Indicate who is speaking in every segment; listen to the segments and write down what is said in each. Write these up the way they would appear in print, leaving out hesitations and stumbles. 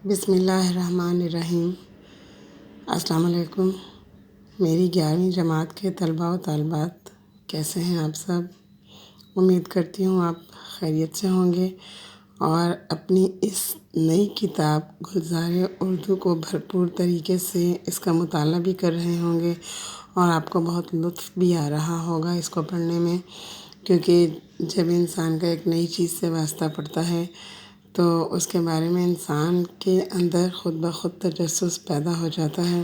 Speaker 1: بسم اللہ الرحمن الرحیم۔ السلام علیکم میری 11ویں جماعت کے طلباء و طالبات، کیسے ہیں آپ سب؟ امید کرتی ہوں آپ خیریت سے ہوں گے اور اپنی اس نئی کتاب گلزار اردو کو بھرپور طریقے سے اس کا مطالعہ بھی کر رہے ہوں گے اور آپ کو بہت لطف بھی آ رہا ہوگا اس کو پڑھنے میں، کیونکہ جب انسان کا ایک نئی چیز سے واسطہ پڑتا ہے تو اس کے بارے میں انسان کے اندر خود بخود تجسس پیدا ہو جاتا ہے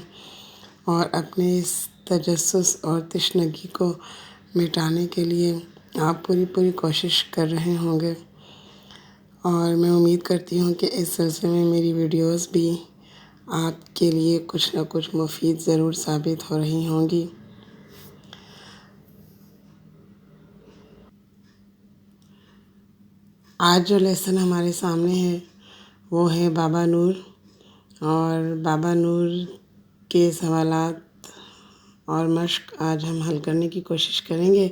Speaker 1: اور اپنے اس تجسس اور تشنگی کو مٹانے کے لیے آپ پوری کوشش کر رہے ہوں گے، اور میں امید کرتی ہوں کہ اس سلسلے میں میری ویڈیوز بھی آپ کے لیے کچھ نہ کچھ مفید ضرور ثابت ہو رہی ہوں گی۔ آج جو لیسن ہمارے سامنے ہے وہ ہے بابا نور، اور بابا نور کے سوالات اور مشق آج ہم حل کرنے کی کوشش کریں گے۔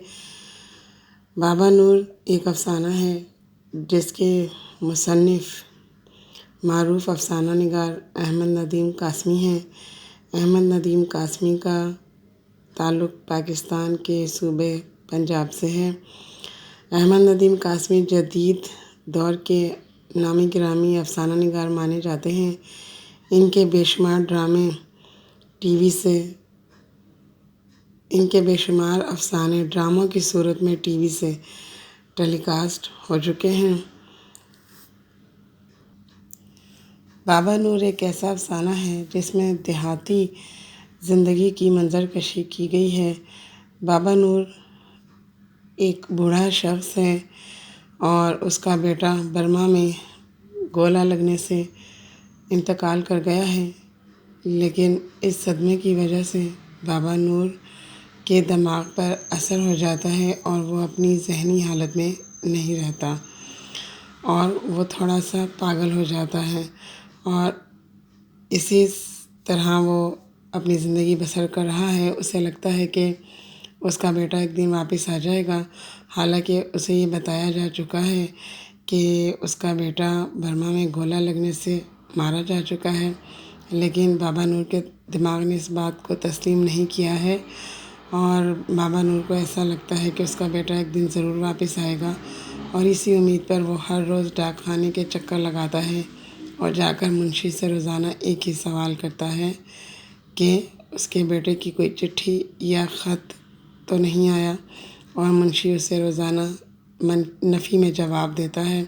Speaker 1: بابا نور ایک افسانہ ہے جس کے مصنف معروف افسانہ نگار احمد ندیم قاسمی ہیں۔ احمد ندیم قاسمی کا تعلق پاکستان کے صوبے پنجاب سے ہے۔ احمد ندیم قاسمی جدید دور کے نامی گرامی افسانہ نگار مانے جاتے ہیں۔ ان کے بے شمار افسانے ڈراموں کی صورت میں ٹی وی سے ٹیلی کاسٹ ہو چکے ہیں۔ بابا نور ایک ایسا افسانہ ہے جس میں دیہاتی زندگی کی منظر کشی کی گئی ہے۔ بابا نور ایک بوڑھا شخص ہے اور اس کا بیٹا برما میں گولہ لگنے سے انتقال کر گیا ہے، لیکن اس صدمے کی وجہ سے بابا نور کے دماغ پر اثر ہو جاتا ہے اور وہ اپنی ذہنی حالت میں نہیں رہتا اور وہ تھوڑا سا پاگل ہو جاتا ہے، اور اسی طرح وہ اپنی زندگی بسر کر رہا ہے۔ اسے لگتا ہے کہ اس کا بیٹا ایک دن واپس آ جائے گا، حالانکہ اسے یہ بتایا جا چکا ہے کہ اس کا بیٹا برما میں گولہ لگنے سے مارا جا چکا ہے، لیکن بابا نور کے دماغ نے اس بات کو تسلیم نہیں کیا ہے، اور بابا نور کو ایسا لگتا ہے کہ اس کا بیٹا ایک دن ضرور واپس آئے گا، اور اسی امید پر وہ ہر روز ڈاک خانے کے چکر لگاتا ہے اور جا کر منشی سے روزانہ ایک ہی سوال کرتا ہے کہ اس کے بیٹے کی کوئی چٹھی یا خط تو نہیں آیا، اور منشی اسے روزانہ نفی میں جواب دیتا ہے،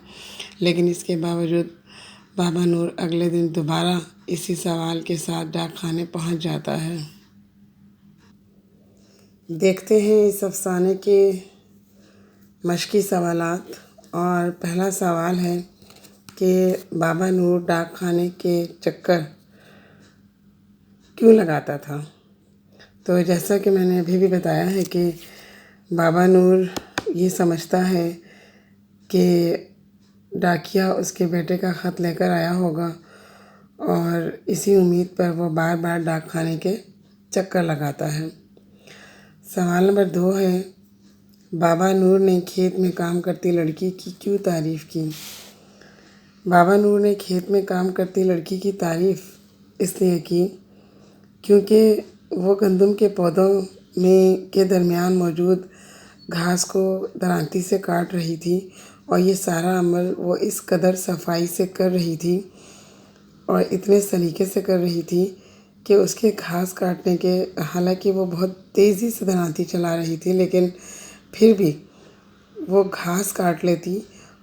Speaker 1: لیکن اس کے باوجود بابا نور اگلے دن دوبارہ اسی سوال کے ساتھ ڈاک خانے پہنچ جاتا ہے۔ دیکھتے ہیں اس افسانے کے مشقی سوالات، اور پہلا سوال ہے کہ بابا نور ڈاک خانے کے چکر کیوں لگاتا تھا؟ تو جیسا کہ میں نے ابھی بھی بتایا ہے کہ بابا نور یہ سمجھتا ہے کہ ڈاکیا اس کے بیٹے کا خط لے کر آیا ہوگا، اور اسی امید پر وہ بار بار ڈاک خانے کے چکر لگاتا ہے۔ سوال نمبر 2 ہے، بابا نور نے کھیت میں کام کرتی لڑکی کی کیوں تعریف کی؟ بابا نور نے کھیت میں کام کرتی لڑکی کی تعریف اس لیے کی کیونکہ وہ گندم کے پودوں کے درمیان موجود گھاس کو درانتی سے کاٹ رہی تھی، اور یہ سارا عمل وہ اس قدر صفائی سے کر رہی تھی اور اتنے سلیقے سے کر رہی تھی کہ اس کے گھاس کاٹنے کے، حالانکہ وہ بہت تیزی سے درانتی چلا رہی تھی، لیکن پھر بھی وہ گھاس کاٹ لیتی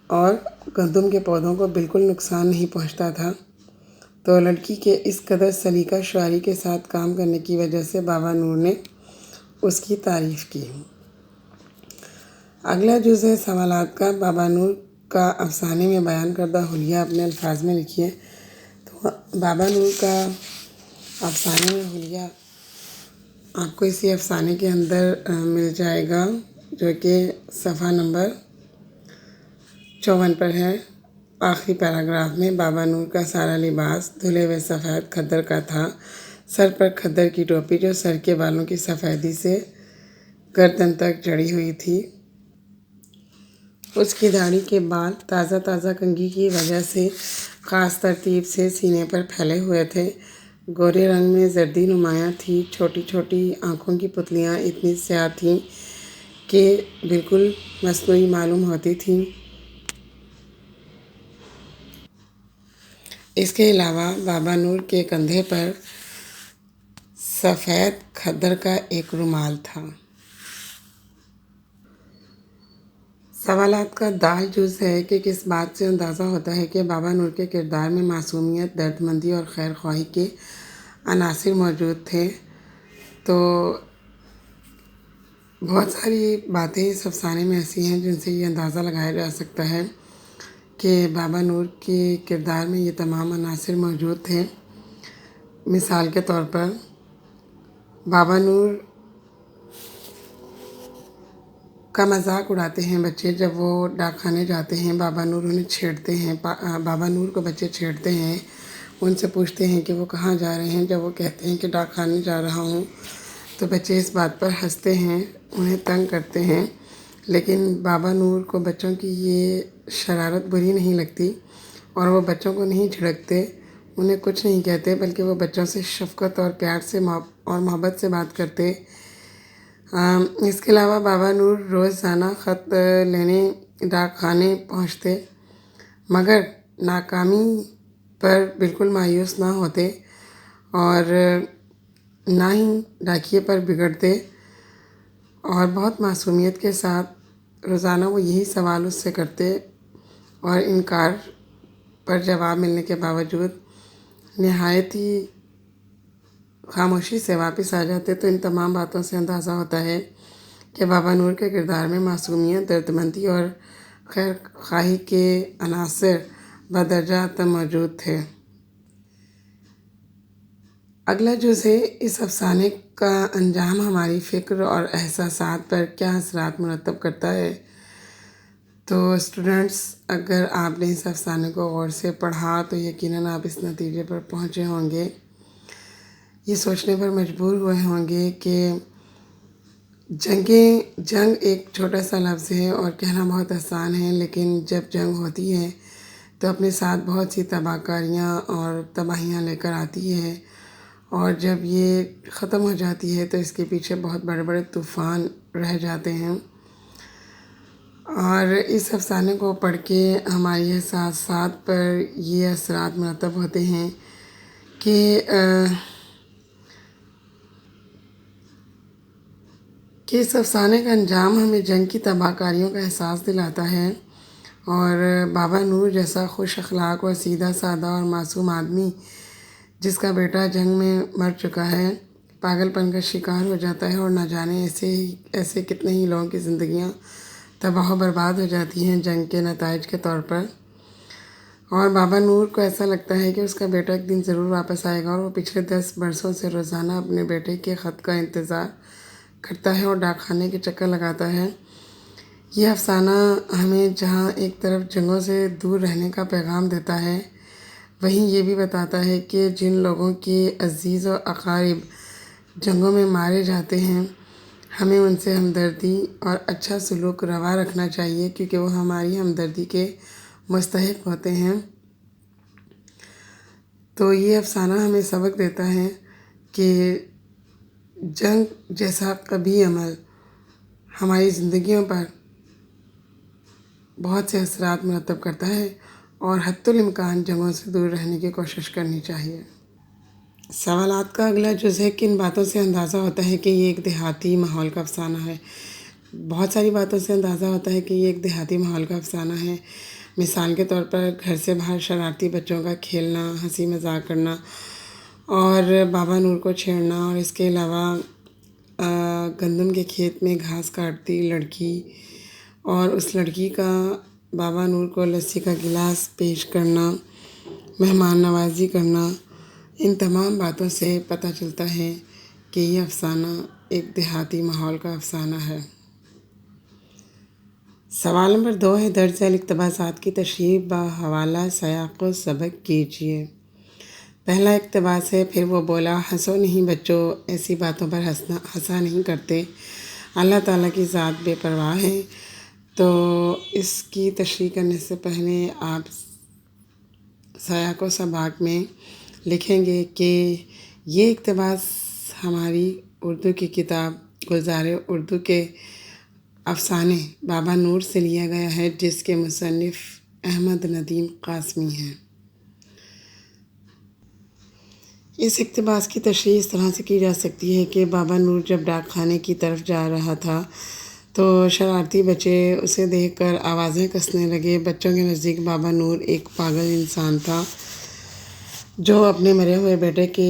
Speaker 1: اور گندم کے پودوں کو بالکل نقصان نہیں پہنچتا تھا۔ تو لڑکی کے اس قدر سلیقہ شعاری کے ساتھ کام کرنے کی وجہ سے بابا نور نے اس کی تعریف کی۔ اگلا جز ہے سوالات کا۔ بابا نور کا افسانے میں بیان کردہ حلیہ اپنے الفاظ میں لکھیے۔ تو بابا نور کا افسانے میں حلیہ آپ کو اسی افسانے کے اندر مل جائے گا، جو کہ صفحہ نمبر 54 پر ہے۔ آخری پیراگراف میں بابا نور کا سارا لباس دھلے ہوئے سفید کھدر کا تھا، سر پر کھدر کی ٹوپی جو سر کے بالوں کی سفیدی سے گردن تک جڑی ہوئی تھی۔ اس کی داڑھی کے بال تازہ کنگھی کی وجہ سے خاص ترتیب سے سینے پر پھیلے ہوئے تھے، گورے رنگ میں زردی نمایاں تھی، چھوٹی چھوٹی آنکھوں کی پتلیاں اتنی سیاہ تھیں کہ بالکل مصنوعی معلوم ہوتی تھیں۔ اس کے علاوہ بابا نور کے کندھے پر سفید کھدر کا ایک رومال تھا۔ سوالات کا داغ جز ہے کہ کس بات سے اندازہ ہوتا ہے کہ بابا نور کے کردار میں معصومیت، دردمندی اور خیر خواہی کے عناصر موجود تھے۔ تو بہت ساری باتیں اس افسانے میں ایسی ہیں جن سے یہ اندازہ لگایا جا سکتا ہے کہ بابا نور کے کردار میں یہ تمام عناصر موجود تھے۔ مثال کے طور پر بابا نور کا مذاق اڑاتے ہیں بچے جب وہ ڈاک خانے جاتے ہیں، بابا نور انہیں چھیڑتے ہیں، بابا نور کو بچے چھیڑتے ہیں، ان سے پوچھتے ہیں کہ وہ کہاں جا رہے ہیں۔ جب وہ کہتے ہیں کہ ڈاک خانے جا رہا ہوں تو بچے اس بات پر ہنستے ہیں، انہیں تنگ کرتے ہیں، لیکن بابا نور کو بچوں کی یہ شرارت بری نہیں لگتی اور وہ بچوں کو نہیں جھڑکتے، انہیں کچھ نہیں کہتے، بلکہ وہ بچوں سے شفقت اور پیار سے اور محبت سے بات کرتے۔ اس کے علاوہ بابا نور روزانہ خط لینے ڈاک خانے پہنچتے، مگر ناکامی پر بالکل مایوس نہ ہوتے اور نہ ہی ڈاکیے پر بگڑتے، اور بہت معصومیت کے ساتھ روزانہ وہ یہی سوال اس سے کرتے اور انکار پر جواب ملنے کے باوجود نہایت ہی خاموشی سے واپس آ جاتے۔ تو ان تمام باتوں سے اندازہ ہوتا ہے کہ بابا نور کے کردار میں معصومیت، دردمندی اور خیر خواہی کے عناصر بدرجہ اتم موجود تھے۔ اگلا جز ہے اس افسانے کا انجام ہماری فکر اور احساسات پر کیا اثرات مرتب کرتا ہے۔ تو اسٹوڈنٹس، اگر آپ نے اس افسانے کو غور سے پڑھا تو یقیناً آپ اس نتیجے پر پہنچے ہوں گے، یہ سوچنے پر مجبور ہوئے ہوں گے کہ جنگ ایک چھوٹا سا لفظ ہے اور کہنا بہت آسان ہے، لیکن جب جنگ ہوتی ہے تو اپنے ساتھ بہت سی تباہ کاریاں اور تباہیاں لے کر آتی ہے، اور جب یہ ختم ہو جاتی ہے تو اس کے پیچھے بہت بڑے بڑے طوفان رہ جاتے ہیں۔ اور اس افسانے کو پڑھ کے ہماری احساسات پر یہ اثرات مرتب ہوتے ہیں کہ اس افسانے کا انجام ہمیں جنگ کی تباہ کاریوں کا احساس دلاتا ہے، اور بابا نور جیسا خوش اخلاق اور سیدھا سادہ اور معصوم آدمی جس کا بیٹا جنگ میں مر چکا ہے، پاگل پن کا شکار ہو جاتا ہے، اور نہ جانے ایسے کتنے ہی لوگوں کی زندگیاں تباہ و برباد ہو جاتی ہیں جنگ کے نتائج کے طور پر۔ اور بابا نور کو ایسا لگتا ہے کہ اس کا بیٹا ایک دن ضرور واپس آئے گا، اور وہ پچھلے 10 برسوں سے روزانہ اپنے بیٹے کے خط کا انتظار کرتا ہے اور ڈاک خانے کے چکر لگاتا ہے۔ یہ افسانہ ہمیں جہاں ایک طرف جنگوں سے دور رہنے کا پیغام دیتا ہے، وہیں یہ بھی بتاتا ہے کہ جن لوگوں کے عزیز و اقارب جنگوں میں مارے جاتے ہیں، ہمیں ان سے ہمدردی اور اچھا سلوک روا رکھنا چاہیے، کیونکہ وہ ہماری ہمدردی کے مستحق ہوتے ہیں۔ تو یہ افسانہ ہمیں سبق دیتا ہے کہ جنگ جیسا قبیح عمل ہماری زندگیوں پر بہت سے اثرات مرتب کرتا ہے، اور حتی الامکان جنگوں سے دور رہنے کی کوشش کرنی چاہیے۔ سوالات کا اگلا جز ہے کن باتوں سے اندازہ ہوتا ہے کہ یہ ایک دیہاتی ماحول کا افسانہ ہے۔ بہت ساری باتوں سے اندازہ ہوتا ہے کہ یہ ایک دیہاتی ماحول کا افسانہ ہے۔ مثال کے طور پر گھر سے باہر شرارتی بچوں کا کھیلنا، ہنسی مذاق کرنا اور بابا نور کو چھیڑنا، اور اس کے علاوہ گندم کے کھیت میں گھاس کاٹتی لڑکی اور اس لڑکی کا بابا نور کو لسی کا گلاس پیش کرنا، مہمان نوازی کرنا، ان تمام باتوں سے پتہ چلتا ہے کہ یہ افسانہ ایک دیہاتی ماحول کا افسانہ ہے۔ سوال نمبر 2 ہے، درج ذیل اقتباسات کی تشریح بحوالہ سیاق و سبق کیجیے۔ پہلا اقتباس ہے، پھر وہ بولا، ہنسو نہیں بچوں، ایسی باتوں پر ہنسا نہیں کرتے، اللہ تعالیٰ کی ذات بے پرواہ ہے۔ تو اس کی تشریح کرنے سے پہلے آپ سیاق و سباق میں لکھیں گے کہ یہ اقتباس ہماری اردو کی کتاب گلزار اردو کے افسانے بابا نور سے لیا گیا ہے، جس کے مصنف احمد ندیم قاسمی ہیں۔ اس اقتباس کی تشریح اس طرح سے کی جا سکتی ہے کہ بابا نور جب ڈاک خانے کی طرف جا رہا تھا تو شرارتی بچے اسے دیکھ کر آوازیں کسنے لگے۔ بچوں کے نزدیک بابا نور ایک پاگل انسان تھا جو اپنے مرے ہوئے بیٹے کے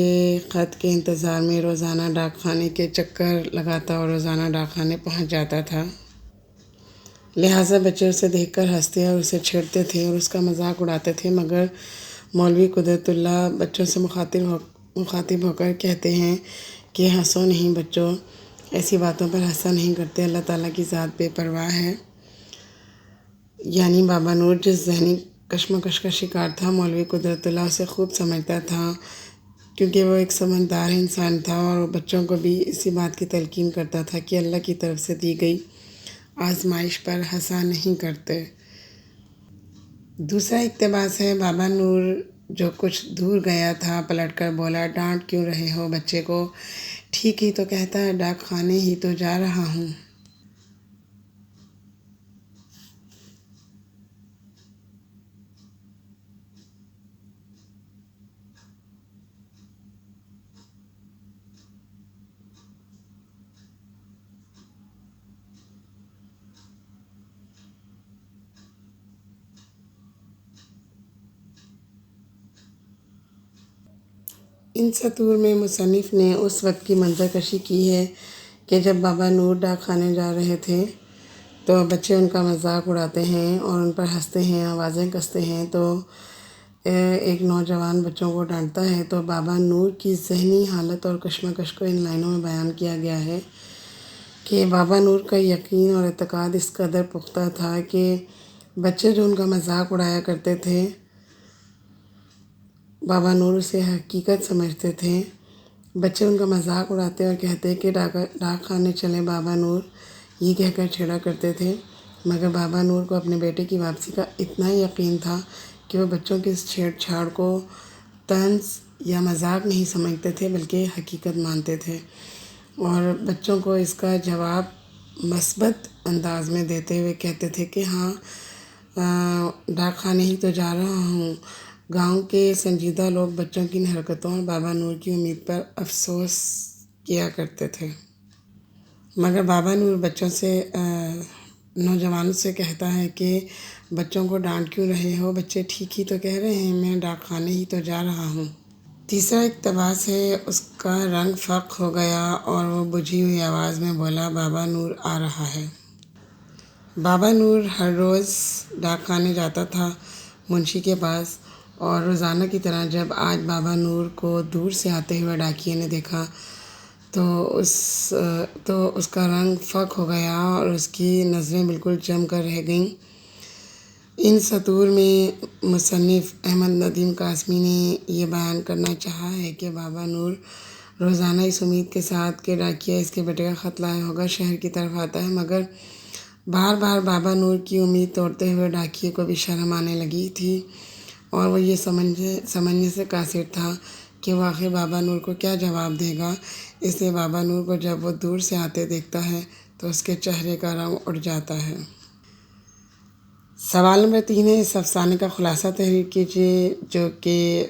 Speaker 1: خط کے انتظار میں روزانہ ڈاک خانے کے چکر لگاتا اور روزانہ ڈاک خانے پہنچ جاتا تھا۔ لہٰذا بچے اسے دیکھ کر ہنستے اور اسے چھیڑتے تھے اور اس کا مذاق اڑاتے تھے، مگر مولوی قدرت اللہ بچوں سے مخاطب ہو کر کہتے ہیں کہ ہنسو نہیں بچوں، ایسی باتوں پر ہنسا نہیں کرتے، اللہ تعالیٰ کی ذات بے پرواہ ہے۔ یعنی بابا نور جس ذہنی کشمکش کا شکار تھا، مولوی قدرت اللہ اسے خوب سمجھتا تھا، کیونکہ وہ ایک سمجھدار انسان تھا اور وہ بچوں کو بھی اسی بات کی تلقین کرتا تھا کہ اللہ کی طرف سے دی گئی آزمائش پر ہنسا نہیں کرتے۔ دوسرا اقتباس ہے، بابا نور جو کچھ دور گیا تھا پلٹ کر بولا، ڈانٹ کیوں رہے ہو بچے کو، ٹھیک ہی تو کہتا ہے، ڈاک خانے ہی تو جا رہا ہوں۔ ان سطور میں مصنف نے اس وقت کی منظر کشی کی ہے کہ جب بابا نور ڈاک خانے جا رہے تھے تو بچے ان کا مذاق اڑاتے ہیں اور ان پر ہنستے ہیں، آوازیں کستے ہیں، تو ایک نوجوان بچوں کو ڈانٹتا ہے۔ تو بابا نور کی ذہنی حالت اور کشمکش کو ان لائنوں میں بیان کیا گیا ہے کہ بابا نور کا یقین اور اعتقاد اس قدر پختہ تھا کہ بچے جو ان کا مذاق اڑایا کرتے تھے، بابا نور اسے حقیقت سمجھتے تھے۔ بچے ان کا مذاق اڑاتے اور کہتے کہ ڈاک خانے چلے بابا نور، یہ کہہ کر چھیڑا کرتے تھے، مگر بابا نور کو اپنے بیٹے کی واپسی کا اتنا یقین تھا کہ وہ بچوں کی اس چھیڑ چھاڑ کو طنز یا مذاق نہیں سمجھتے تھے بلکہ حقیقت مانتے تھے، اور بچوں کو اس کا جواب مثبت انداز میں دیتے ہوئے کہتے تھے کہ ہاں، ڈاک خانے ہی تو جا رہا ہوں۔ گاؤں کے سنجیدہ لوگ بچوں کی ان حرکتوں اور بابا نور کی امید پر افسوس کیا کرتے تھے، مگر بابا نور نوجوانوں سے کہتا ہے کہ بچوں کو ڈانٹ کیوں رہے ہو بچے، ٹھیک ہی تو کہہ رہے ہیں، میں ڈاک خانے ہی تو جا رہا ہوں۔ تیسرا اقتباس ہے، اس کا رنگ فاق ہو گیا اور وہ بجھی ہوئی آواز میں بولا، بابا نور آ رہا ہے۔ بابا نور ہر روز ڈاک خانے جاتا تھا منشی کے پاس، اور روزانہ کی طرح جب آج بابا نور کو دور سے آتے ہوئے ڈاکیے نے دیکھا تو اس کا رنگ فاق ہو گیا اور اس کی نظریں بالکل جم کر رہ گئیں۔ ان سطور میں مصنف احمد ندیم قاسمی نے یہ بیان کرنا چاہا ہے کہ بابا نور روزانہ اس امید کے ساتھ کہ ڈاکیہ اس کے بیٹے کا خط لایا ہوگا شہر کی طرف آتا ہے، مگر بار بار بابا نور کی امید توڑتے ہوئے ڈاکیے کو بھی شرم آنے لگی تھی اور وہ یہ سمجھنے سے قاصر تھا کہ وہ آخر بابا نور کو کیا جواب دے گا، اس لیے بابا نور کو جب وہ دور سے آتے دیکھتا ہے تو اس کے چہرے کا رنگ اڑ جاتا ہے۔ سوال نمبر 3 ہے، اس افسانے کا خلاصہ تحریر کیجیے، جو کہ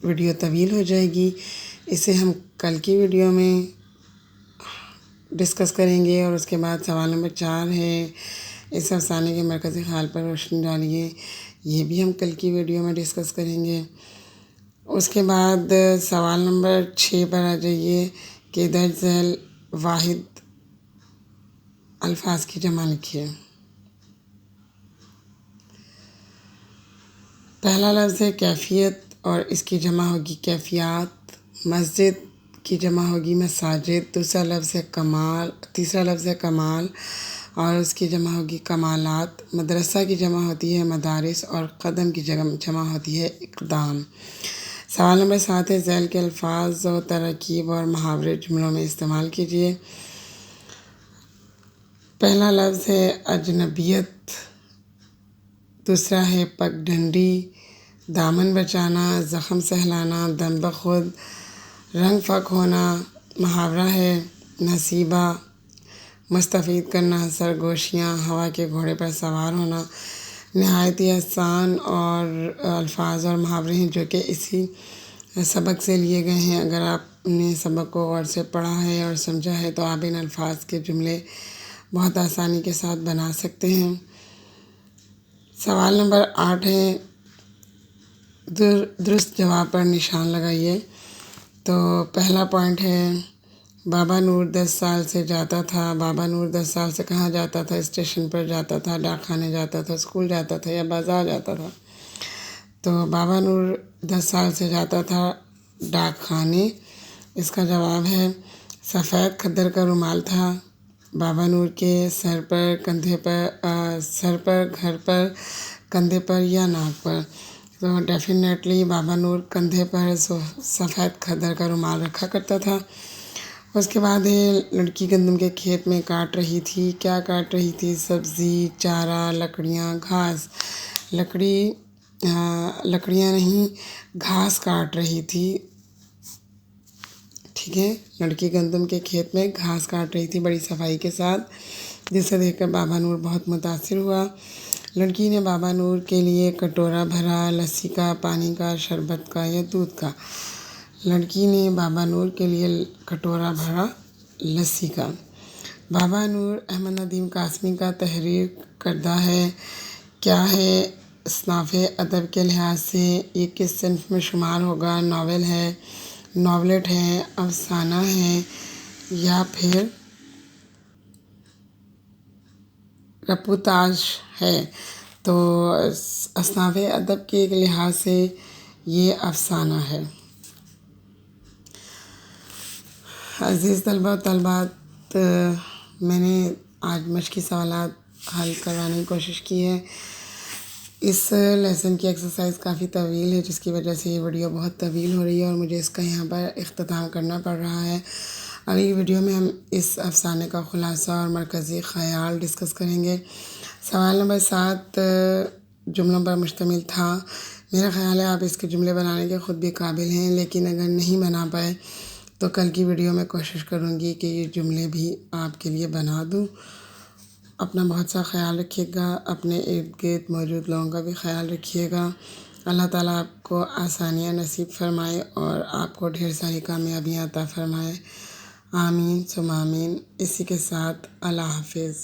Speaker 1: ویڈیو طویل ہو جائے گی، اسے ہم کل کی ویڈیو میں ڈسکس کریں گے۔ اور اس کے بعد سوال نمبر 4 ہے، اس افسانے کے مرکزی خیال پر روشنی ڈالیے، یہ بھی ہم کل کی ویڈیو میں ڈسکس کریں گے۔ اس کے بعد سوال نمبر 6 پر آ جائیے کہ درج ذیل واحد الفاظ کی جمع لکھیے۔ پہلا لفظ ہے کیفیت اور اس کی جمع ہوگی کیفیات۔ مسجد کی جمع ہوگی مساجد۔ تیسرا لفظ ہے کمال اور اس کی جمع ہوگی کمالات۔ مدرسہ کی جمع ہوتی ہے مدارس اور قدم کی جمع ہوتی ہے اقدام۔ سوال نمبر 7 ہے، ذیل کے الفاظ و تراکیب اور محاورے جملوں میں استعمال کیجیے۔ پہلا لفظ ہے اجنبیت، دوسرا ہے پگڈنڈی، دامن بچانا، زخم سہلانا، دم بخود، رنگ فک ہونا محاورہ ہے. نصیبہ، مستفید کرنا، سرگوشیاں، ہوا کے گھوڑے پر سوار ہونا. نہایت ہی آسان اور الفاظ اور محاورے ہیں جو کہ اسی سبق سے لیے گئے ہیں. اگر آپ نے سبق کو غور سے پڑھا ہے اور سمجھا ہے تو آپ ان الفاظ کے جملے بہت آسانی کے ساتھ بنا سکتے ہیں. سوال نمبر 8 ہے، درست جواب پر نشان لگائیے. تو پہلا پوائنٹ ہے، بابا نور 10 سال سے جاتا تھا. بابا نور 10 سال سے کہاں جاتا تھا؟ اسٹیشن پر جاتا تھا، ڈاک خانے جاتا تھا، اسکول جاتا تھا یا بازار جاتا تھا؟ تو بابا نور 10 سال سے جاتا تھا ڈاک خانے. اس کا جواب ہے سفید کھدر کا رومال تھا بابا نور کے سر پر، کندھے پر، گھر پر، کندھے پر یا ناک پر. تو ڈیفینیٹلی بابا نور کندھے پر سفید کھدر کا رومال رکھا کرتا تھا. اس کے بعد لڑکی گندم کے کھیت میں کاٹ رہی تھی. کیا کاٹ رہی تھی؟ سبزی، چارہ، لکڑیاں، گھاس. لکڑیاں نہیں، گھاس کاٹ رہی تھی. ٹھیک ہے، لڑکی گندم کے کھیت میں گھاس کاٹ رہی تھی بڑی صفائی کے ساتھ، جسے دیکھ کر بابا نور بہت متاثر ہوا. لڑکی نے بابا نور کے لیے کٹورا بھرا، لسی کا، پانی کا، شربت کا یا دودھ کا. لڑکی نے بابا نور کے لیے کٹورا بھرا لسی کا. بابا نور احمد ندیم قاسمی کا تحریر کردہ ہے. کیا ہے؟ اصناف ادب کے لحاظ سے یہ کس صنف میں شمار ہوگا؟ ناول ہے، ناولٹ ہے، افسانہ ہے یا پھر رپورتاژ ہے؟ تو اصناف ادب کے لحاظ سے یہ افسانہ ہے. عزیز طلبہ و طالبات، میں نے آج مشقی سوالات حل کروانے کی کوشش کی ہے. اس لیسن کی ایکسرسائز کافی طویل ہے، جس کی وجہ سے یہ ویڈیو بہت طویل ہو رہی ہے اور مجھے اس کا یہاں پر اختتام کرنا پڑ رہا ہے. اگلی ویڈیو میں ہم اس افسانے کا خلاصہ اور مرکزی خیال ڈسکس کریں گے. سوال نمبر 7 جملوں پر مشتمل تھا. میرا خیال ہے آپ اس کے جملے بنانے کے خود بھی قابل ہیں، لیکن اگر نہیں بنا پائے تو کل کی ویڈیو میں کوشش کروں گی کہ یہ جملے بھی آپ کے لیے بنا دوں. اپنا بہت سا خیال رکھیے گا، اپنے ارد گرد موجود لوگوں کا بھی خیال رکھیے گا. اللہ تعالیٰ آپ کو آسانیاں نصیب فرمائے اور آپ کو ڈھیر ساری کامیابیاں عطا فرمائے. آمین ثم آمین. اسی کے ساتھ اللہ حافظ.